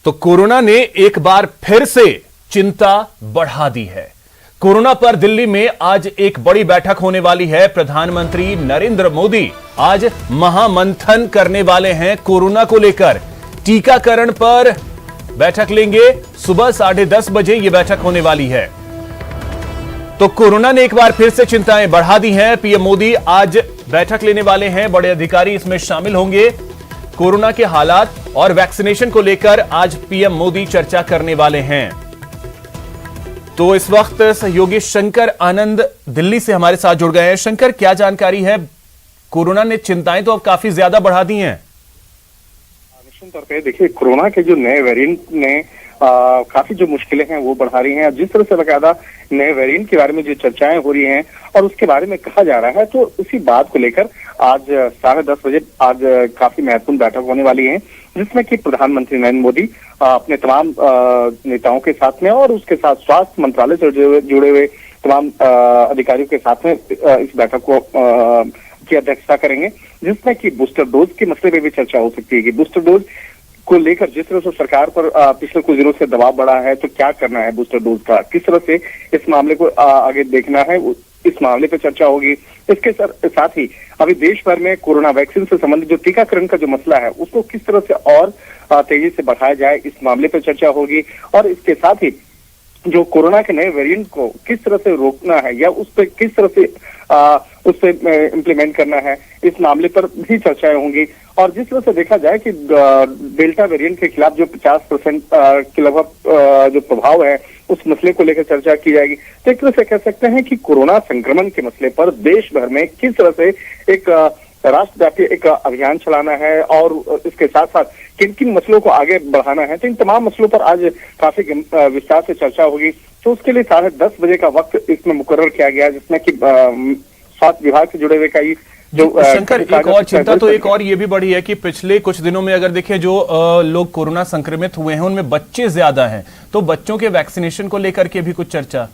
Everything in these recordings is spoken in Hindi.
तो कोरोना ने एक बार फिर से चिंता बढ़ा दी है। कोरोना पर दिल्ली में आज एक बड़ी बैठक होने वाली है। प्रधानमंत्री नरेंद्र मोदी आज महामंथन करने वाले हैं कोरोना को लेकर। टीकाकरण पर बैठक लेंगे। सुबह 10:30 बजे यह बैठक होने वाली है। तो कोरोना ने एक बार फिर से चिंताएं बढ़ा दी हैं। पीएम मोदी आज बैठक लेने वाले हैं। बड़े अधिकारी इसमें शामिल होंगे। कोरोना के हालात और वैक्सीनेशन को लेकर आज पीएम मोदी चर्चा करने वाले हैं। तो इस वक्त सहयोगी शंकर आनंद दिल्ली से हमारे साथ जुड़ गए हैं। शंकर, क्या जानकारी है? कोरोना ने चिंताएं तो अब काफी ज्यादा बढ़ा दी हैं। निश्चित तौर पे देखिए, कोरोना के जो नए वेरिएंट ने काफी जो मुश्किलें हैं वो बढ़ा रही हैं। जिस तरह से बकायदा नए वेरिएंट के बारे में जो चर्चाएं हो रही हैं और उसके बारे में कहा जा रहा है, तो उसी बात को लेकर आज 10:30 बजे आज काफी महत्वपूर्ण बैठक होने वाली है, जिसमें कि प्रधानमंत्री नरेंद्र मोदी अपने तमाम नेताओं के साथ में और उसके साथ स्वास्थ्य मंत्रालय से जुड़े हुए तमाम अधिकारियों के साथ में इस बैठक को की अध्यक्षता करेंगे, जिसमें कि बूस्टर डोज के मसले पर भी चर्चा हो सकती है कि बूस्टर डोज को लेकर जिस तरह से सरकार पर पिछले कुछ दिनों से दबाव बढ़ा है, तो क्या करना है बूस्टर डोज का, किस तरह से इस मामले को आगे देखना है, इस मामले पर चर्चा होगी। इसके साथ ही अभी देश भर में कोरोना वैक्सीन से संबंधित जो टीकाकरण का जो मसला है उसको किस तरह से और तेजी से बढ़ाया जाए, इस मामले पर चर्चा होगी। और इसके साथ ही जो कोरोना के नए वेरिएंट को किस तरह से रोकना है या उस पर किस तरह से उस पर इम्प्लीमेंट करना है, इस मामले पर भी चर्चाएं होंगी। और जिस तरह से देखा जाए कि डेल्टा वेरिएंट के खिलाफ जो 50% के लगभग जो प्रभाव है उस मसले को लेकर चर्चा की जाएगी। तो एक तरह से कह सकते हैं कि कोरोना संक्रमण के मसले पर देश भर में किस तरह से एक राष्ट्रव्यापी एक अभियान चलाना है और इसके साथ साथ किन किन मसलों को आगे बढ़ाना है, तो इन तमाम मसलों पर आज काफी विस्तार से चर्चा होगी। तो उसके लिए 10:30 बजे का वक्त इसमें मुकर्रर किया गया, जिसमें कि स्वास्थ्य विभाग से जुड़े हुए कई जो शंकर, एक और चिंता तो एक और ये भी बढ़ी है कि पिछले कुछ दिनों में अगर देखें जो लोग कोरोना संक्रमित हुए हैं उनमें बच्चे ज्यादा हैं, तो बच्चों के वैक्सीनेशन को लेकर के भी कुछ चर्चा।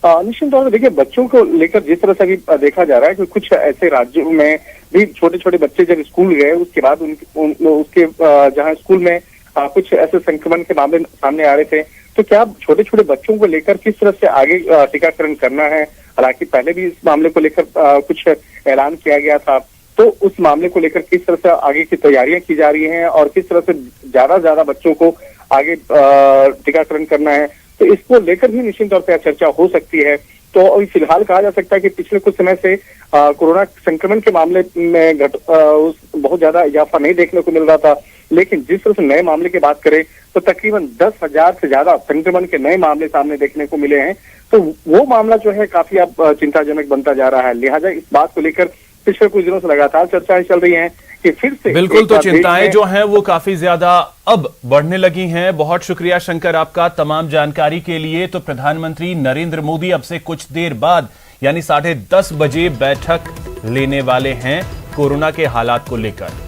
निश्चित तौर पर देखिए, बच्चों को लेकर जिस तरह से अभी देखा जा रहा है कि कुछ ऐसे राज्यों में भी छोटे छोटे बच्चे जब स्कूल गए उसके बाद उसके जहां स्कूल में कुछ ऐसे संक्रमण के मामले सामने आ रहे थे, तो क्या छोटे छोटे बच्चों को लेकर किस तरह से आगे टीकाकरण करना है। हालांकि पहले भी इस मामले को लेकर कुछ ऐलान किया गया था, तो उस मामले को लेकर किस तरह से आगे की तैयारियां की जा रही हैं और किस तरह से ज्यादा बच्चों को आगे टीकाकरण करना है, तो इसको लेकर भी निश्चित तौर पर चर्चा हो सकती है। तो अभी फिलहाल कहा जा सकता है कि पिछले कुछ समय से कोरोना संक्रमण के मामले में बहुत ज्यादा इजाफा नहीं देखने को मिल रहा था, लेकिन जिस तरह से नए मामले की बात करें तो तकरीबन 10,000 से ज्यादा संक्रमण के नए मामले सामने देखने को मिले हैं। तो वो मामला जो है काफी अब चिंताजनक बनता जा रहा है। लिहाजा इस बात को लेकर पिछले कुछ दिनों से लगातार चर्चाएं चल रही हैं कि फिर से बिल्कुल, तो चिंताएं जो हैं वो काफी ज्यादा अब बढ़ने लगी हैं। बहुत शुक्रिया शंकर आपका तमाम जानकारी के लिए। तो प्रधानमंत्री नरेंद्र मोदी अब से कुछ देर बाद यानी 10:30 बजे बैठक लेने वाले हैं कोरोना के हालात को लेकर।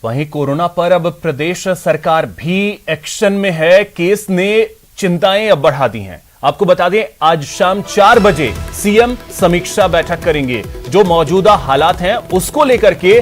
वहीं कोरोना पर अब प्रदेश सरकार भी एक्शन में है। केस ने चिंताएं अब बढ़ा दी हैं। आपको बता दें, आज शाम 4 बजे सीएम समीक्षा बैठक करेंगे। जो मौजूदा हालात हैं उसको लेकर के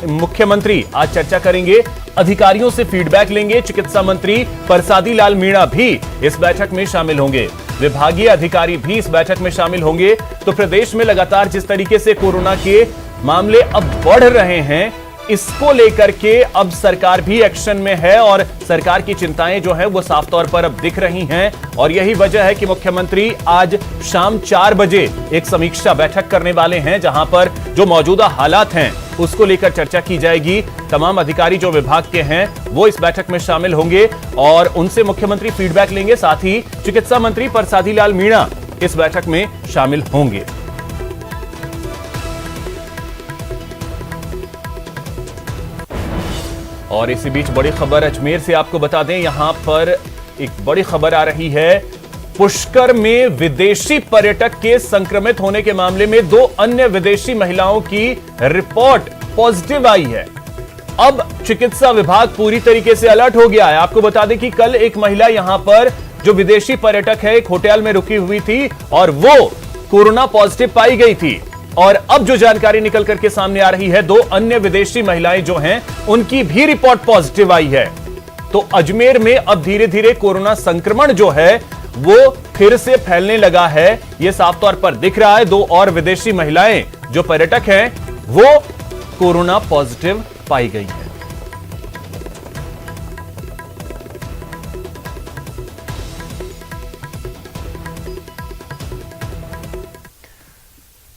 मुख्यमंत्री आज चर्चा करेंगे, अधिकारियों से फीडबैक लेंगे। चिकित्सा मंत्री परसादी लाल मीणा भी इस बैठक में शामिल होंगे। विभागीय अधिकारी भी इस बैठक में शामिल होंगे। तो प्रदेश में लगातार जिस तरीके से कोरोना के मामले अब बढ़ रहे हैं, इसको लेकर के अब सरकार भी एक्शन में है और सरकार की चिंताएं जो है वो साफ तौर पर अब दिख रही हैं। और यही वजह है कि मुख्यमंत्री आज शाम 4 बजे एक समीक्षा बैठक करने वाले हैं, जहां पर जो मौजूदा हालात हैं उसको लेकर चर्चा की जाएगी। तमाम अधिकारी जो विभाग के हैं वो इस बैठक में शामिल होंगे और उनसे मुख्यमंत्री फीडबैक लेंगे। साथ ही चिकित्सा मंत्री परसादी लाल मीणा इस बैठक में शामिल होंगे। और इसी बीच बड़ी खबर अजमेर से आपको बता दें, यहां पर एक बड़ी खबर आ रही है। पुष्कर में विदेशी पर्यटक के संक्रमित होने के मामले में 2 अन्य विदेशी महिलाओं की रिपोर्ट पॉजिटिव आई है। अब चिकित्सा विभाग पूरी तरीके से अलर्ट हो गया है। आपको बता दें कि कल एक महिला यहां पर जो विदेशी पर्यटक है एक होटल में रुकी हुई थी और वो कोरोना पॉजिटिव पाई गई थी। और अब जो जानकारी निकल करके सामने आ रही है, 2 अन्य विदेशी महिलाएं जो हैं उनकी भी रिपोर्ट पॉजिटिव आई है। तो अजमेर में अब धीरे धीरे कोरोना संक्रमण जो है वो फिर से फैलने लगा है, यह साफ तौर पर दिख रहा है। 2 और विदेशी महिलाएं जो पर्यटक हैं वो कोरोना पॉजिटिव पाई गई है।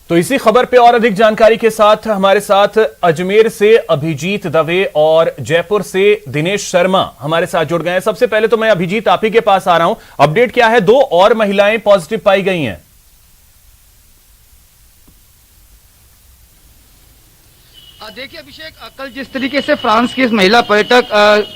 तो इसी खबर पे और अधिक जानकारी के साथ हमारे साथ अजमेर से अभिजीत दवे और जयपुर से दिनेश शर्मा हमारे साथ जुड़ गए हैं। सबसे पहले तो मैं अभिजीत आप ही के पास आ रहा हूं, अपडेट क्या है? 2 और महिलाएं पॉजिटिव पाई गई हैं। देखिए अभिषेक, कल जिस तरीके से फ्रांस की इस महिला पर्यटक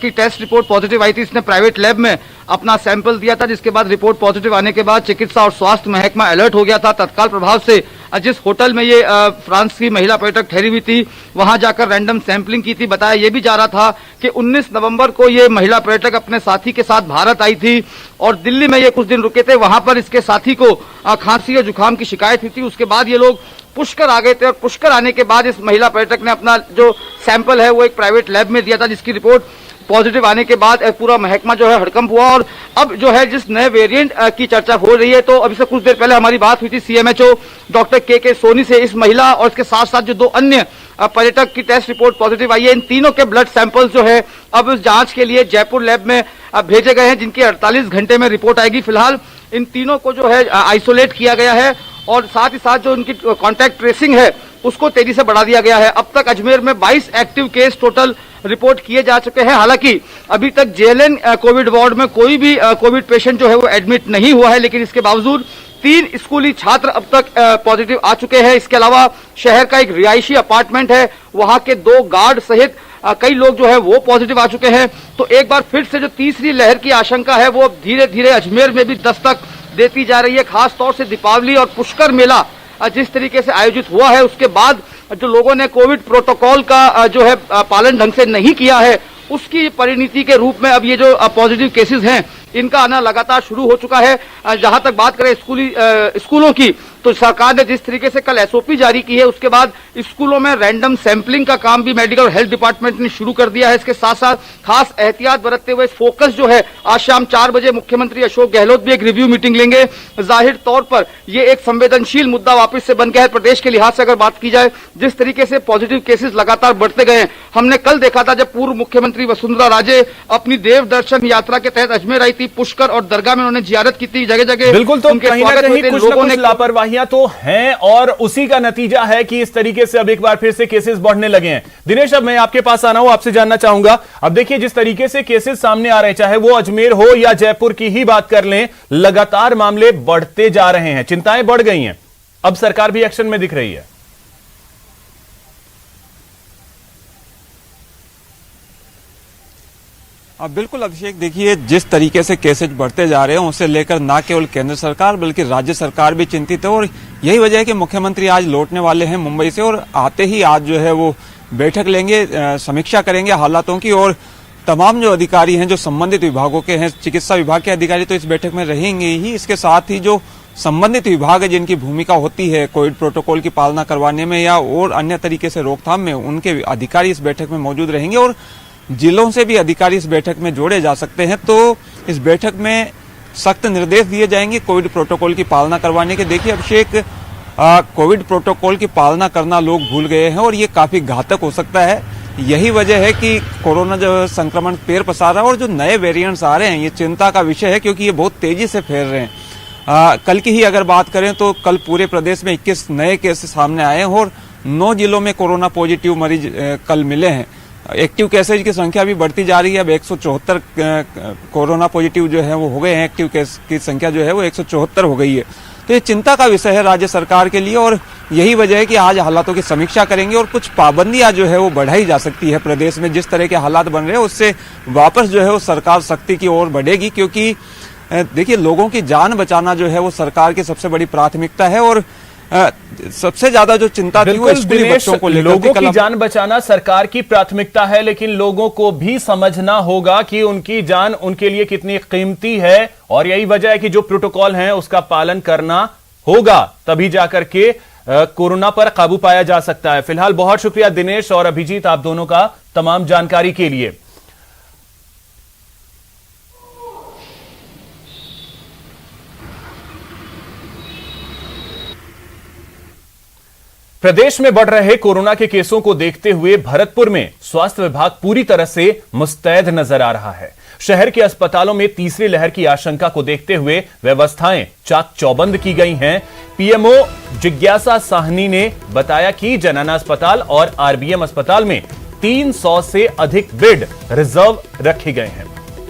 की टेस्ट रिपोर्ट पॉजिटिव आई थी, इसने प्राइवेट लैब में अपना सैंपल दिया था, जिसके बाद रिपोर्ट पॉजिटिव आने के बाद चिकित्सा और स्वास्थ्य महकमा अलर्ट हो गया था। तत्काल प्रभाव से जिस होटल में ये फ्रांस की महिला पर्यटक ठहरी हुई थी वहां जाकर रैंडम सैंपलिंग की थी। बताया यह भी जा रहा था कि 19 नवंबर को ये महिला पर्यटक अपने साथी के साथ भारत आई थी और दिल्ली में ये कुछ दिन रुके थे। वहां पर इसके साथी को खांसी और जुकाम की शिकायत हुई थी। उसके बाद ये लोग पुष्कर आ गए थे और पुष्कर आने के बाद इस महिला पर्यटक ने अपना जो सैंपल है वो एक प्राइवेट लैब में दिया था, जिसकी रिपोर्ट पॉजिटिव आने के बाद पूरा महकमा जो है हड़कंप हुआ। और अब जो है जिस नए वेरिएंट की चर्चा हो रही है, तो अभी से कुछ देर पहले हमारी बात हुई थी सीएमएचओ डॉक्टर के सोनी से। इस महिला और इसके साथ साथ जो 2 अन्य पर्यटक की टेस्ट रिपोर्ट पॉजिटिव आई है, इन तीनों के ब्लड सैंपल्स जो है अब इस जांच के लिए जयपुर लैब में भेजे गए हैं, जिनकी 48 घंटे में रिपोर्ट आएगी। फिलहाल इन तीनों को जो है आइसोलेट किया गया है और साथ ही साथ जो उनकी कॉन्टैक्ट ट्रेसिंग है उसको तेजी से बढ़ा दिया गया है। अब तक अजमेर में 22 एक्टिव केस टोटल रिपोर्ट किए जा चुके हैं। हालांकि अभी तक जेएलएन कोविड वार्ड में कोई भी कोविड पेशेंट जो है वो एडमिट नहीं हुआ है, लेकिन इसके बावजूद 3 स्कूली छात्र अब तक पॉजिटिव आ चुके हैं। इसके अलावा शहर का एक रिहायशी अपार्टमेंट है, वहां के 2 गार्ड सहित कई लोग जो है वो पॉजिटिव आ चुके हैं। तो एक बार फिर से जो तीसरी लहर की आशंका है वो अब धीरे धीरे अजमेर में भी दस्तक देती जा रही है। खास तौर से दीपावली और पुष्कर मेला जिस तरीके से आयोजित हुआ है, उसके बाद जो लोगों ने कोविड प्रोटोकॉल का जो है पालन ढंग से नहीं किया है, उसकी परिणति के रूप में अब ये जो पॉजिटिव केसेस हैं इनका आना लगातार शुरू हो चुका है। जहां तक बात करें स्कूलों की, तो सरकार ने जिस तरीके से कल एसओपी जारी की है, उसके बाद स्कूलों में रैंडम सैंपलिंग का काम भी मेडिकल और हेल्थ डिपार्टमेंट ने शुरू कर दिया है। इसके साथ साथ खास एहतियात बरतते हुए फोकस जो है आज शाम 4 बजे मुख्यमंत्री अशोक गहलोत भी एक रिव्यू मीटिंग लेंगे। जाहिर तौर पर ये एक संवेदनशील मुद्दा वापस से बन गया है। प्रदेश के लिहाज से अगर बात की जाए, जिस तरीके से पॉजिटिव केसेस लगातार बढ़ते गए, हमने कल देखा था जब पूर्व मुख्यमंत्री वसुंधरा राजे अपनी देव दर्शन यात्रा के तहत अजमेर आई थी, पुष्कर और दरगाह में उन्होंने जियारत की थी, जगह जगह बिल्कुल। तो कहीं ना कहीं कुछ लोगों ने लापरवाहियां तो हैं और उसी का नतीजा है कि इस तरीके से अब एक बार फिर से केसेस बढ़ने लगे हैं। दिनेश, अब मैं आपके पास आना हूं, आपसे जानना चाहूंगा, अब देखिए जिस तरीके से केसेस सामने आ रहे हैं, चाहे वो अजमेर हो या जयपुर की ही बात कर लें, लगातार मामले बढ़ते जा रहे हैं, चिंताएं बढ़ गई हैं, अब सरकार भी एक्शन में दिख रही है। अब बिल्कुल अभिषेक, देखिए जिस तरीके से केसेज बढ़ते जा रहे हैं उसे लेकर ना केवल केंद्र सरकार बल्कि राज्य सरकार भी चिंतित है। और यही वजह है कि मुख्यमंत्री आज लौटने वाले हैं मुंबई से और आते ही आज जो है वो बैठक लेंगे, समीक्षा करेंगे हालातों की। और तमाम जो अधिकारी हैं जो संबंधित विभागों के हैं, चिकित्सा विभाग के अधिकारी तो इस बैठक में रहेंगे ही, इसके साथ ही जो संबंधित विभाग है जिनकी भूमिका होती है कोविड प्रोटोकॉल की पालना करवाने में या और अन्य तरीके से रोकथाम में, उनके अधिकारी इस बैठक में मौजूद रहेंगे। और जिलों से भी अधिकारी इस बैठक में जोड़े जा सकते हैं। तो इस बैठक में सख्त निर्देश दिए जाएंगे कोविड प्रोटोकॉल की पालना करवाने के। देखिए अभिषेक, कोविड प्रोटोकॉल की पालना करना लोग भूल गए हैं और ये काफी घातक हो सकता है। यही वजह है कि कोरोना जो संक्रमण पैर पसार रहा है और जो नए वेरिएंट्स आ रहे हैं ये चिंता का विषय है, क्योंकि ये बहुत तेजी से फैल रहे हैं। कल की ही अगर बात करें तो कल पूरे प्रदेश में 21 नए केस सामने आए हैं और 9 जिलों में कोरोना पॉजिटिव मरीज कल मिले हैं। एक्टिव केसेज की संख्या भी बढ़ती जा रही है। अब 174 कोरोना पॉजिटिव जो है वो हो गए हैं, एक्टिव केस की संख्या जो है वो 174 हो गई है। तो ये चिंता का विषय है राज्य सरकार के लिए और यही वजह है कि आज हालातों की समीक्षा करेंगे और कुछ पाबंदियां जो है वो बढ़ाई जा सकती है प्रदेश में। जिस तरह के हालात बन रहे हैं उससे वापस जो है वो सरकार सख्ती की ओर बढ़ेगी, क्योंकि देखिए लोगों की जान बचाना जो है वो सरकार की सबसे बड़ी प्राथमिकता है। और सबसे ज्यादा जो चिंता थी वो स्कूली बच्चों को लेकर, लोगों की जान बचाना सरकार की प्राथमिकता है, लेकिन लोगों को भी समझना होगा कि उनकी जान उनके लिए कितनी कीमती है और यही वजह है कि जो प्रोटोकॉल है उसका पालन करना होगा तभी जाकर के कोरोना पर काबू पाया जा सकता है। फिलहाल बहुत शुक्रिया दिनेश और अभिजीत, आप दोनों का तमाम जानकारी के लिए। प्रदेश में बढ़ रहे कोरोना के केसों को देखते हुए भरतपुर में स्वास्थ्य विभाग पूरी तरह से मुस्तैद नजर आ रहा है। शहर के अस्पतालों में तीसरी लहर की आशंका को देखते हुए व्यवस्थाएं चाक चौबंद की गई हैं। पीएमओ जिज्ञासा साहनी ने बताया कि जनाना अस्पताल और आरबीएम अस्पताल में 300 से अधिक बेड रिजर्व रखे गए हैं।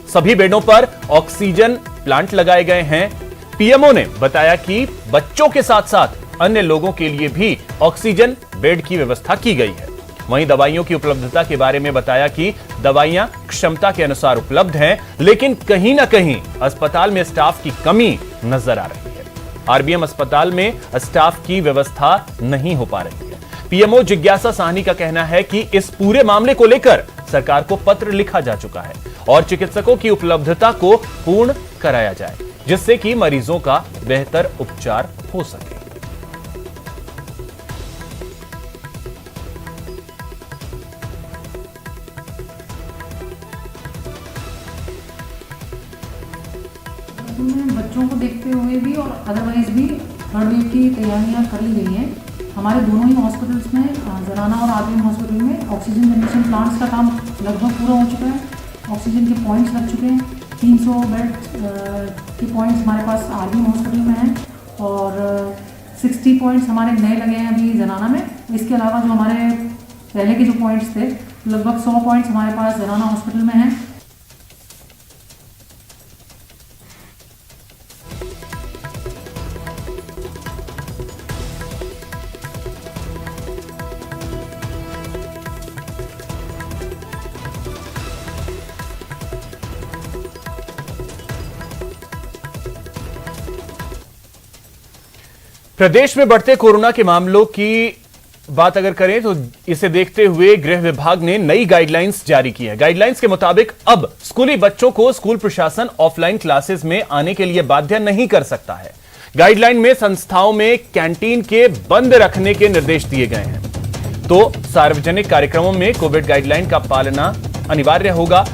सभी बेडों पर ऑक्सीजन प्लांट लगाए गए हैं। पीएमओ ने बताया कि बच्चों के साथ साथ अन्य लोगों के लिए भी ऑक्सीजन बेड की व्यवस्था की गई है। वहीं दवाइयों की उपलब्धता के बारे में बताया कि दवाइयां क्षमता के अनुसार उपलब्ध हैं, लेकिन कहीं ना कहीं अस्पताल में स्टाफ की कमी नजर आ रही है। आरबीएम अस्पताल में स्टाफ की व्यवस्था नहीं हो पा रही है। पीएमओ जिज्ञासा साहनी का कहना है कि इस पूरे मामले को लेकर सरकार को पत्र लिखा जा चुका है और चिकित्सकों की उपलब्धता को पूर्ण कराया जाए, जिससे कि मरीजों का बेहतर उपचार हो सके। बच्चों को देखते हुए भी और अदरवाइज भी थर्ड वेव की तैयारियां कर ली गई हैं। हमारे दोनों ही हॉस्पिटल्स में, जनाना और आरबीएम हॉस्पिटल में ऑक्सीजन जनरेशन प्लांट्स का काम लगभग पूरा हो चुका है। ऑक्सीजन के पॉइंट्स लग चुके हैं। 300 बेड के पॉइंट्स हमारे पास आरबीएम हॉस्पिटल में हैं और 60 पॉइंट्स हमारे नए लगे हैं अभी जनाना में। इसके अलावा जो हमारे पहले के जो पॉइंट्स थे, लगभग 100 पॉइंट्स हमारे पास जनाना हॉस्पिटल में हैं। प्रदेश में बढ़ते कोरोना के मामलों की बात अगर करें तो इसे देखते हुए गृह विभाग ने नई गाइडलाइंस जारी की है। गाइडलाइंस के मुताबिक अब स्कूली बच्चों को स्कूल प्रशासन ऑफलाइन क्लासेस में आने के लिए बाध्य नहीं कर सकता है। गाइडलाइन में संस्थाओं में कैंटीन के बंद रखने के निर्देश दिए गए हैं, तो सार्वजनिक कार्यक्रमों में कोविड गाइडलाइन का पालना अनिवार्य होगा।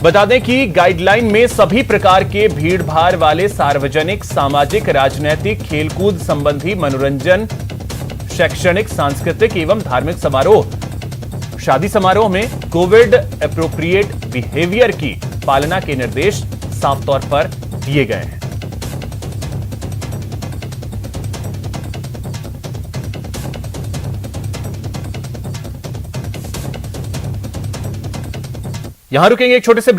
बता दें कि गाइडलाइन में सभी प्रकार के भीड़ भाड़ वाले सार्वजनिक, सामाजिक, राजनीतिक, खेलकूद संबंधी, मनोरंजन, शैक्षणिक, सांस्कृतिक एवं धार्मिक समारोह, शादी समारोह में कोविड एप्रोप्रिएट बिहेवियर की पालना के निर्देश साफ तौर पर दिए गए हैं। यहां रुकेंगे एक छोटे से